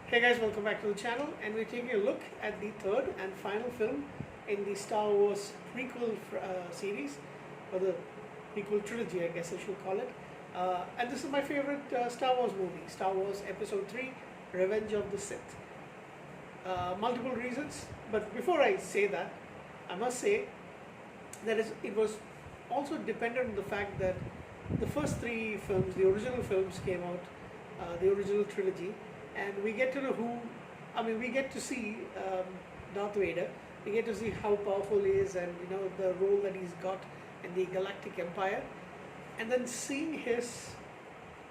Hey guys, welcome back to the channel, and we're taking a look at the third and final film in the Star Wars prequel series, or the prequel trilogy, I guess I should call it. And this is my favorite Star Wars movie, Star Wars Episode 3, Revenge of the Sith. Multiple reasons, but before I say that, I must say that it was also dependent on the fact that the first three films, the original films came out, the original trilogy, and we get to know we get to see Darth Vader. We get to see how powerful he is, and the role that he's got in the Galactic Empire, and then seeing his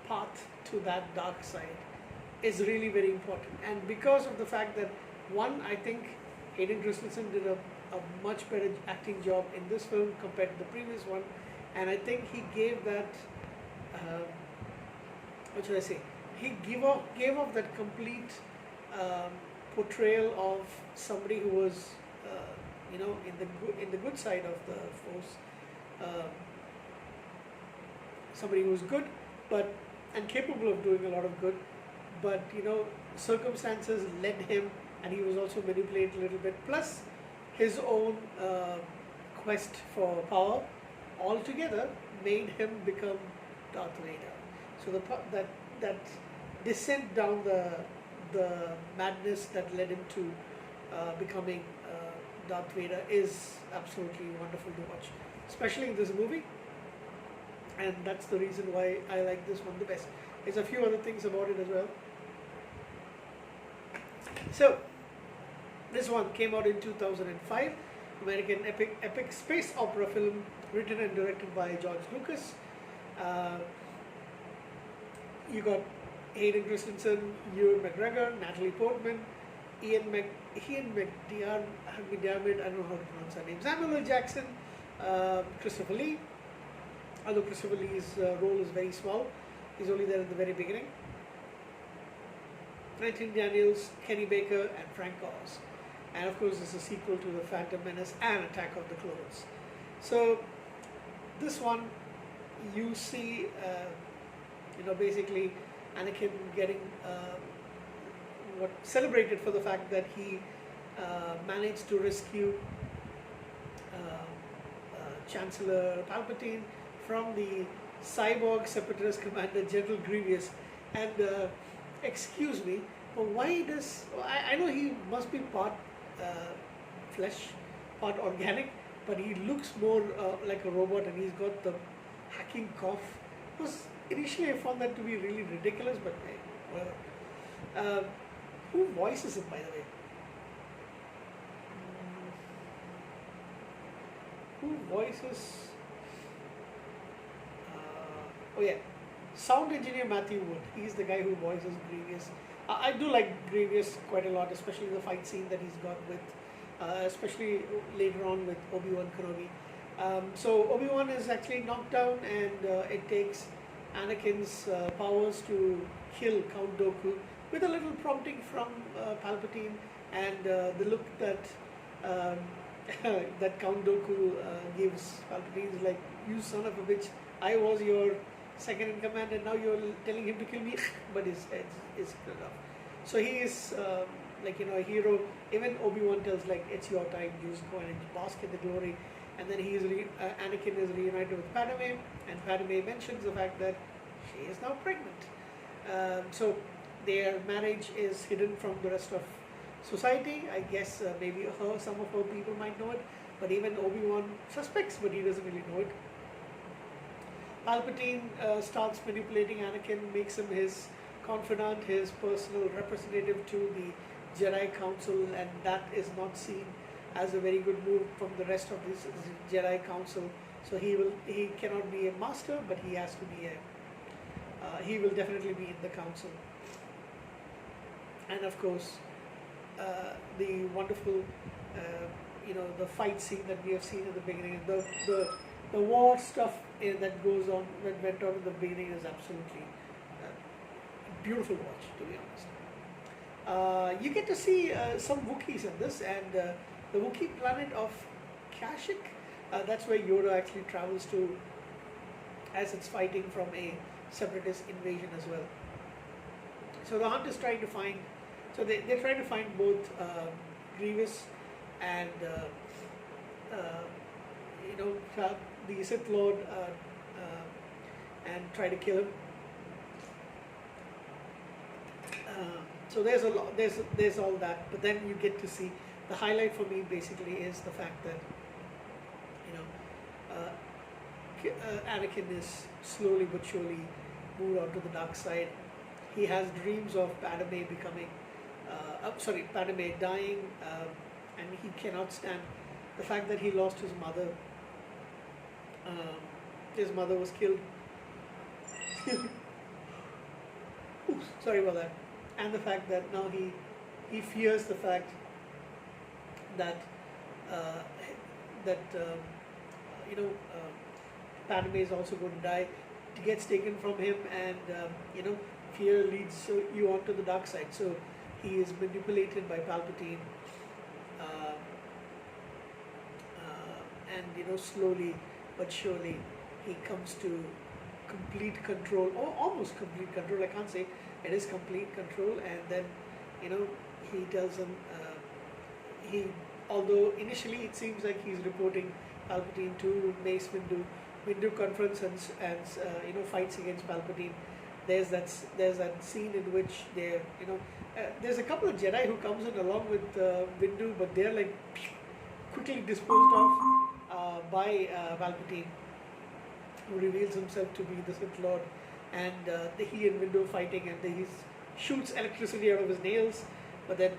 path to that dark side is really very important. And because of the fact that I think Hayden Christensen did a much better acting job in this film compared to the previous one, and I think he gave that what should I say? He gave off that complete portrayal of somebody who was, in the good side of the force, somebody who was good, and capable of doing a lot of good, but circumstances led him, and he was also manipulated a little bit. Plus, his own quest for power altogether made him become Darth Vader. So that descent down the madness that led him to becoming Darth Vader is absolutely wonderful to watch, especially in this movie, and that's the reason why I like this one the best. There's a few other things about it as well. So this one came out in 2005, American epic space opera film written and directed by George Lucas. You got Hayden Christensen, Ewan McGregor, Natalie Portman, Ian McDiarmid, I don't know how to pronounce her name, Samuel L. Jackson, Christopher Lee, although Christopher Lee's role is very small, he's only there at the very beginning, Anthony Daniels, Kenny Baker, and Frank Oz. And of course, it's a sequel to The Phantom Menace and Attack of the Clones. So this one, you see, basically Anakin getting celebrated for the fact that he managed to rescue Chancellor Palpatine from the cyborg separatist commander General Grievous. And excuse me, but why does I know he must be part flesh, part organic, but he looks more like a robot, and he's got the hacking cough. Initially, I found that to be really ridiculous, but whatever. Who voices it, by the way? Who voices? Oh yeah, sound engineer Matthew Wood. He's the guy who voices Grievous. I do like Grievous quite a lot, especially the fight scene that he's got with, especially later on with Obi-Wan Kenobi. So Obi-Wan is actually knocked down, and it takes Anakin's powers to kill Count Dooku, with a little prompting from Palpatine, and the look that that Count Dooku gives Palpatine is like, "You son of a bitch! I was your second in command, and now you're telling him to kill me." But his head is killed off. So he is a hero. Even Obi-Wan tells, like, "It's your time. You just go and bask in the glory." And then Anakin is reunited with Padme, and Padme mentions the fact that she is now pregnant. So their marriage is hidden from the rest of society. I guess maybe some of her people might know it, but even Obi-Wan suspects, but he doesn't really know it. Palpatine starts manipulating Anakin, makes him his confidant, his personal representative to the Jedi Council, and that is not seen as a very good move from the rest of this Jedi Council. So he cannot be a master, but he has to be he will definitely be in the council. And of course, the wonderful, the fight scene that we have seen in the beginning, the war stuff that goes on went on in the beginning is absolutely beautiful watch, to be honest. You get to see some Wookiees in this, and the Wookiee planet of Kashyyyk, that's where Yoda actually travels to as it's fighting from a separatist invasion as well. So the hunt is trying to find So they're trying to find both Grievous and you know, the Sith Lord, and try to kill him. So there's a lot, there's all that, but then you get to see the highlight for me basically is the fact that, you know, Anakin is slowly but surely moved on to the dark side. He has dreams of Padme becoming, Padme dying, and he cannot stand the fact that he lost his mother. His mother was killed. Oops, sorry about that. And the fact that now he fears the fact that you know, Padme is also going to die. It gets taken from him, and you know, fear leads you onto the dark side. So he is manipulated by Palpatine, and you know, slowly but surely he comes to complete control, or almost complete control. I can't say it is complete control. And then, you know, he tells him, although initially it seems like he's reporting Palpatine to Mace Windu. Windu confronts and you know, fights against Palpatine. There's that scene in which they're, you know, there's a couple of Jedi who comes in along with Windu, but they're like quickly disposed of by Palpatine, who reveals himself to be the Sith Lord. And he and Windu fighting, and he shoots electricity out of his nails, but then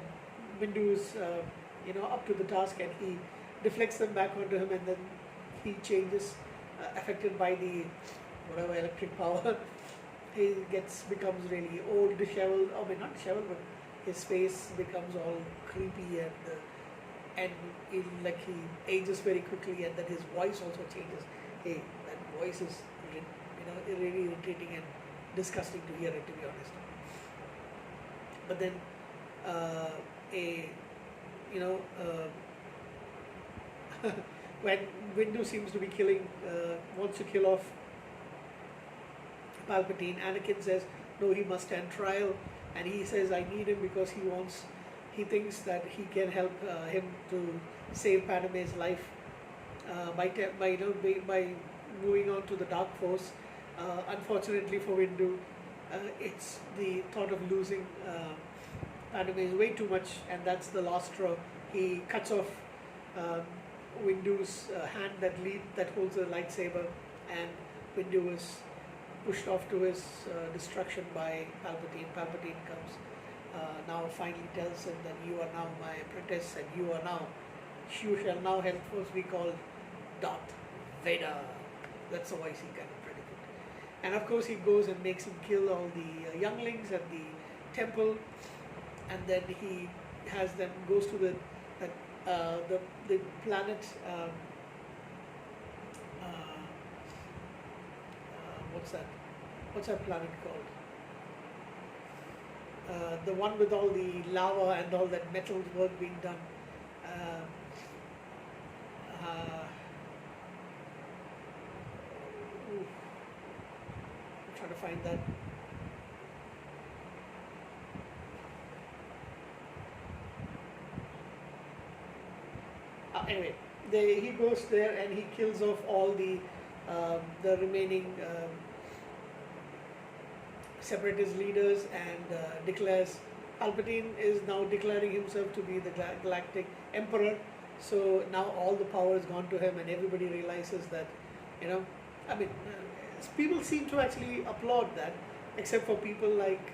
Windu is you know, up to the task, and he deflects them back onto him, and then he changes, affected by the whatever electric power. He becomes really old, disheveled. I mean, not disheveled, but his face becomes all creepy, and like he ages very quickly, and then his voice also changes. Hey, that voice is, you know, really irritating and disgusting to hear it, to be honest. But then you know, when Windu seems to be wants to kill off Palpatine, Anakin says, no, he must stand trial, and he says, I need him because he thinks that he can help him to save Padme's life by moving on to the Dark Force. Unfortunately for Windu, it's the thought of losing Padme is way too much, and that's the last straw. He cuts off Windu's hand that holds the lightsaber, and Windu is pushed off to his destruction by Palpatine. Palpatine comes, now finally tells him that you are now my apprentice, and you shall now henceforth be called Darth Vader. That's the voice he kind of predicted. And of course he goes and makes him kill all the younglings at the temple, and then he has them goes to the planet. What's that planet called? The one with all the lava and all that metal work being done. I'm trying to find that. Anyway, he goes there and he kills off all the remaining separatist leaders, and declares Palpatine is now declaring himself to be the Galactic Emperor. So now all the power is gone to him, and everybody realizes that, you know, I mean, people seem to actually applaud that, except for people like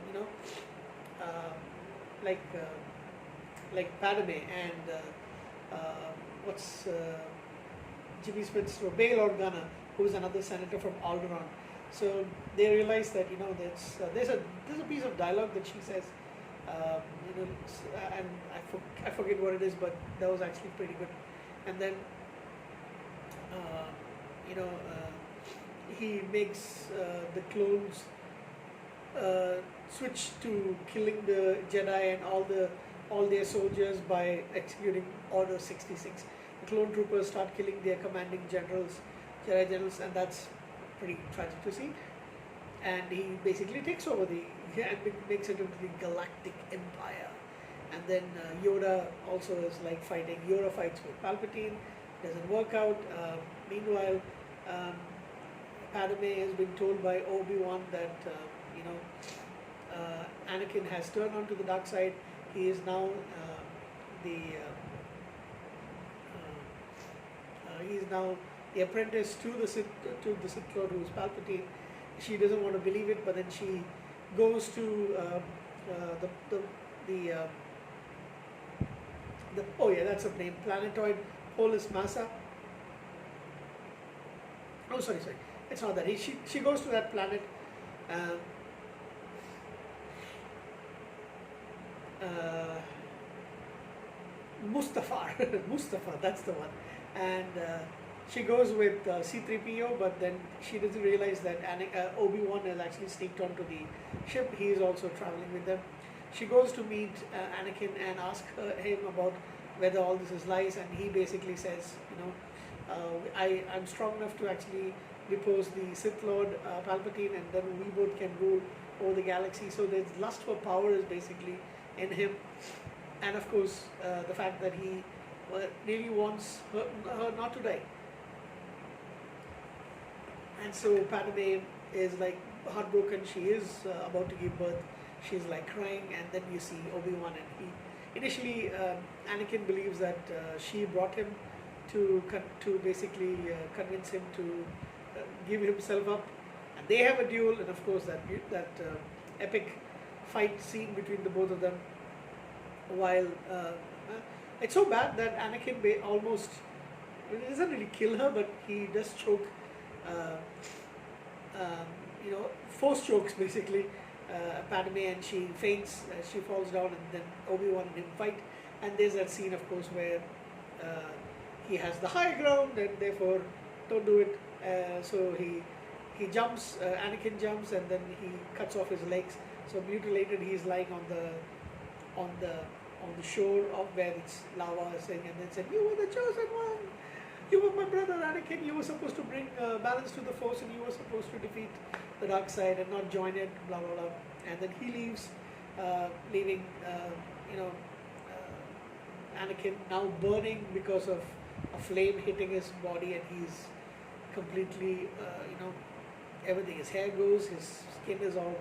you know, like Padme and what's Jimmy Smith's Bail Organa, who is another senator from Alderaan. So they realize that, you know, there's a piece of dialogue that she says, you know, and I forget what it is, but that was actually pretty good. And then you know, he makes the clones switch to killing the Jedi and all their soldiers by executing Order 66. The clone troopers start killing their commanding generals, Jedi generals, and that's pretty tragic to see. and he basically takes over the and makes it into the Galactic Empire. And then Yoda also is like fighting. Yoda fights with Palpatine, doesn't work out. Meanwhile, um, Padme has been told by Obi-Wan that you know Anakin has turned onto the dark side. He is now the he is now the apprentice to the Sith Lord, who is Palpatine. She doesn't want to believe it, but then she goes to the oh yeah, that's her name, Planetoid Polis Massa. Oh, sorry, it's not that. She goes to that planet. Um, Mustafar, Mustafar, that's the one. And she goes with C-3PO, but then she doesn't realize that Obi-Wan has actually sneaked onto the ship. He is also traveling with them. She goes to meet Anakin and ask him about whether all this is lies, and he basically says, I'm strong enough to actually depose the Sith Lord Palpatine, and then we both can rule over the galaxy. So there's lust for power is basically in him, and of course the fact that he really wants her not to die. And so Padme is like heartbroken. She is about to give birth. She's like crying, and then you see Obi-Wan, and he initially Anakin believes that she brought him to basically convince him to give himself up, and they have a duel, and of course that epic fight scene between the both of them. While it's so bad that Anakin almost, he doesn't really kill her, but he does choke, force chokes basically Padme, and she faints, she falls down, and then Obi-Wan and him fight. And there's that scene, of course, where he has the high ground, and therefore don't do it. So he jumps, Anakin jumps, and then he cuts off his legs. So mutilated, he's lying on the shore of where it's lava, saying, and then said, "You were the chosen one. You were my brother Anakin. You were supposed to bring balance to the Force, and you were supposed to defeat the dark side and not join it." Blah blah blah. And then he leaves, leaving Anakin now burning because of a flame hitting his body, and he's completely everything. His hair goes, his skin is all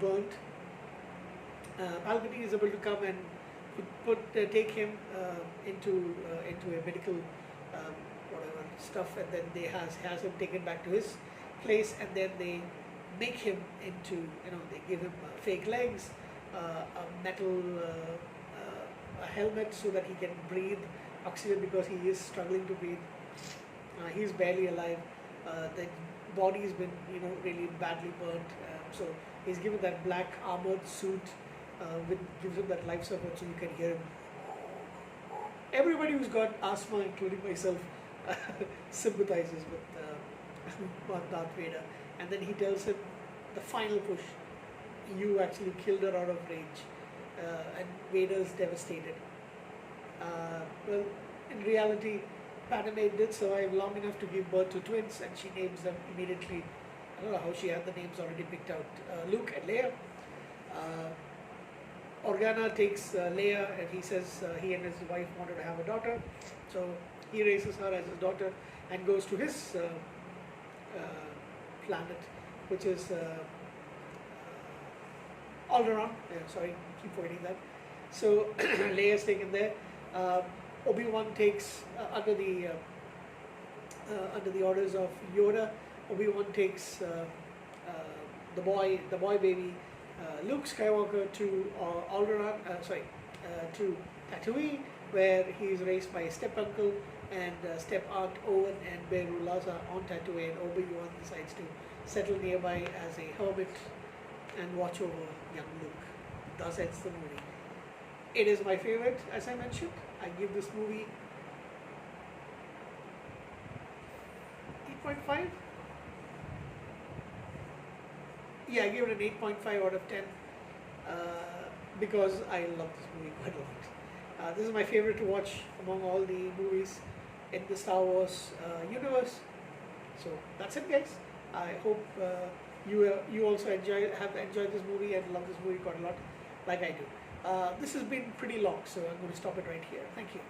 burnt. Palpatine is able to come and take him into a medical whatever stuff, and then they has him taken back to his place, and then they make him into, they give him fake legs, a metal a helmet so that he can breathe oxygen, because he is struggling to breathe. He's barely alive. The body's been really badly burnt, so he's given that black armored suit gives him that life support, so you can hear him. Everybody who's got asthma, including myself, sympathizes with Darth Vader. And then he tells him the final push. You actually killed her out of rage, and Vader's devastated. Well, in reality, Padme did survive long enough to give birth to twins, and she names them immediately. I don't know how she had the names already picked out. Luke and Leia. Organa takes Leia, and he says he and his wife wanted to have a daughter, so he raises her as his daughter and goes to his planet, which is Alderaan. Sorry, keep forgetting that. So Leia is taken there. Obi-Wan takes under the orders of Yoda. Obi-Wan takes the boy baby Luke Skywalker to Alderaan, to Tatooine, where he is raised by his step uncle and step aunt Owen and Beru Laza on Tatooine. Obi-Wan decides to settle nearby as a hermit and watch over young Luke. Thus ends the movie. It is my favorite, as I mentioned. I give this movie 8.5. Yeah, I give it an 8.5 out of 10 because I love this movie quite a lot. This is my favorite to watch among all the movies in the Star Wars universe. So that's it, guys. I hope you also have enjoyed this movie and love this movie quite a lot, like I do. This has been pretty long, so I'm going to stop it right here. Thank you.